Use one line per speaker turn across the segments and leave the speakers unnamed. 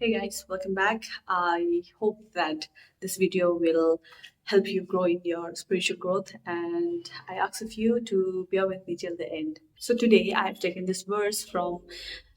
Hey guys, welcome back. I hope that this video will help you grow in your spiritual growth, and I ask of you to bear with me till the end. So today I have taken this verse from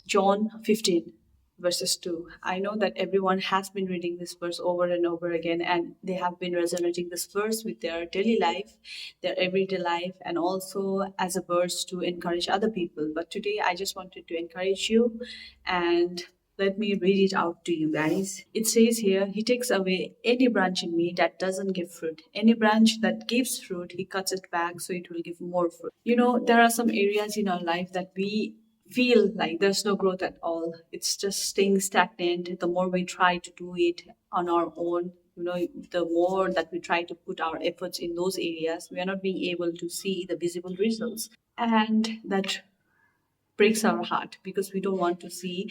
John 15 verses 2. I know that everyone has been reading this verse over and over again, and they have been resonating this verse with their daily life, their everyday life, and also as a verse to encourage other people. But today I just wanted to encourage you, and let me read it out to you guys. It says here, He takes away any branch in me that doesn't give fruit. Any branch that gives fruit, He cuts it back so it will give more fruit. You know, there are some areas in our life that we feel like there's no growth at all. It's just staying stagnant. The more we try to do it on our own, the more that we try to put our efforts in those areas, we are not being able to see the visible results. And that breaks our heart because we don't want to see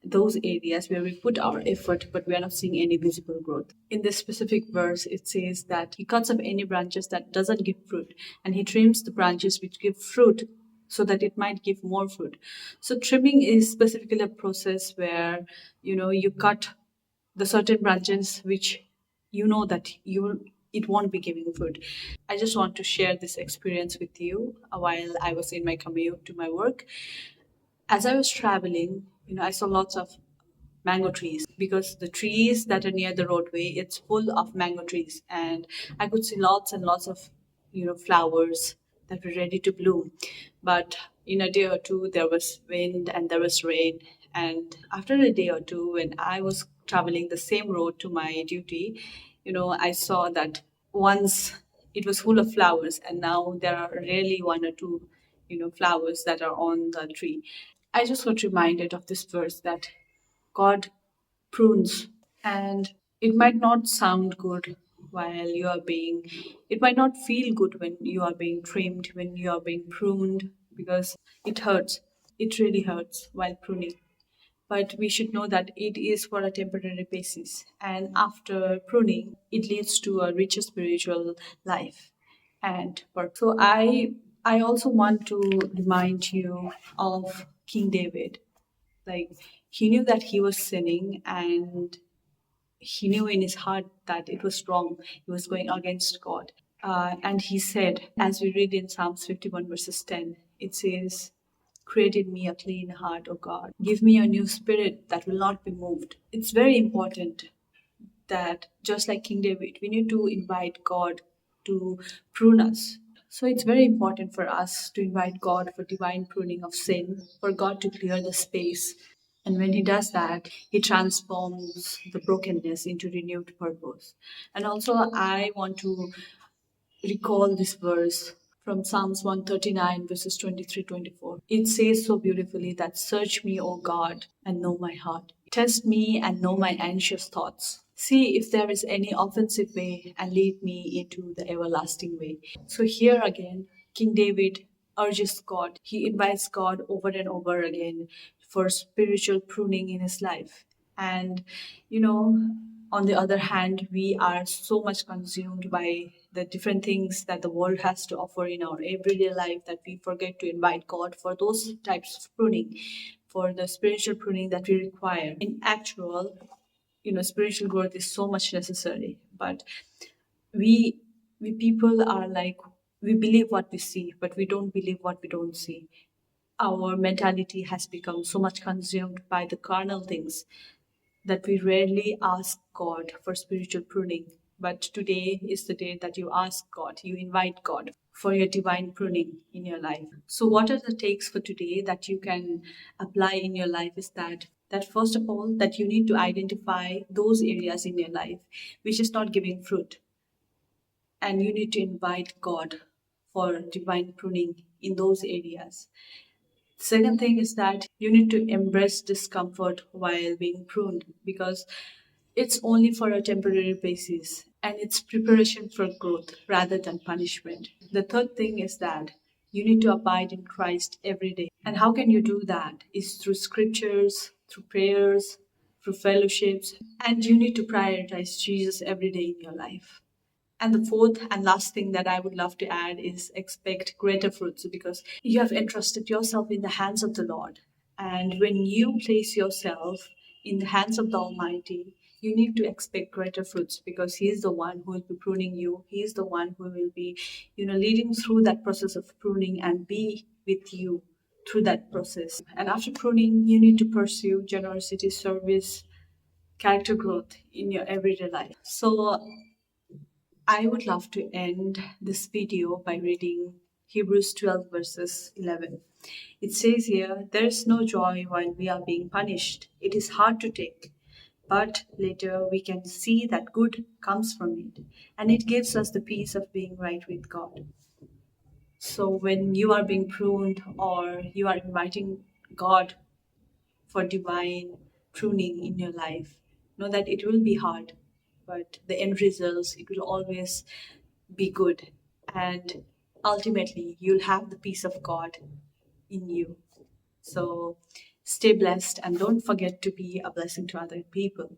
those areas where we put our effort but we are not seeing any visible growth. In this specific verse it says that he cuts off any branches that doesn't give fruit, and he trims the branches which give fruit so that it might give more fruit. So trimming is specifically a process where you cut the certain branches which that it won't be giving fruit. I just want to share this experience with you while I was in my commute to my work. As I was traveling, I saw lots of mango trees because the trees that are near the roadway, it's full of mango trees, and I could see lots and lots of flowers that were ready to bloom. But in a day or two, there was wind and there was rain, and after a day or two, when I was traveling the same road to my duty, I saw that once it was full of flowers, and now there are really one or two flowers that are on the tree. I just got reminded of this verse that God prunes, and it might not sound good while you are being, it might not feel good when you are being trimmed, when you are being pruned, because it hurts. It really hurts while pruning. But we should know that it is for a temporary basis, and after pruning, it leads to a richer spiritual life and work. So I also want to remind you of King David. Like, he knew that he was sinning, and he knew in his heart that it was wrong. He was going against God. And he said, as we read in Psalms 51, verses 10, it says, Create in me a clean heart, O God. Give me a new spirit that will not be moved. It's very important that, just like King David, we need to invite God to prune us. So it's very important for us to invite God for divine pruning of sin, for God to clear the space. And when He does that, He transforms the brokenness into renewed purpose. And also, I want to recall this verse from Psalms 139, verses 23-24. It says so beautifully that, Search me, O God, and know my heart. Test me and know my anxious thoughts. See if there is any offensive way, and lead me into the everlasting way. So here again, King David urges God. He invites God over and over again for spiritual pruning in his life. And, you know, on the other hand, we are so much consumed by the different things that the world has to offer in our everyday life that we forget to invite God for those types of pruning, for the spiritual pruning that we require. In actual, spiritual growth is so much necessary, but we we people are like, we believe what we see, but we don't believe what we don't see. Our mentality has become so much consumed by the carnal things that we rarely ask God for spiritual pruning. But today is the day that you ask God, you invite God for your divine pruning in your life. So, what are the takes for today that you can apply in your life is that first of all, that you need to identify those areas in your life which is not giving fruit, and you need to invite God for divine pruning in those areas. Second thing is that you need to embrace discomfort while being pruned, because it's only for a temporary basis and it's preparation for growth rather than punishment. The third thing is that you need to abide in Christ every day. And how can you do that? Is through scriptures, through prayers, through fellowships, and you need to prioritize Jesus every day in your life. And the fourth and last thing that I would love to add is expect greater fruits, because you have entrusted yourself in the hands of the Lord. And when you place yourself in the hands of the Almighty, you need to expect greater fruits because He is the one who will be pruning you. He is the one who will be, leading through that process of pruning and be with you through that process. And after pruning, you need to pursue generosity, service, character growth in your everyday life. So I would love to end this video by reading Hebrews 12, verses 11. It says here, there is no joy while we are being punished. It is hard to take, but later we can see that good comes from it, and it gives us the peace of being right with God. So when you are being pruned or you are inviting God for divine pruning in your life, know that it will be hard, but the end results, it will always be good. And ultimately, you'll have the peace of God in you. So stay blessed and don't forget to be a blessing to other people.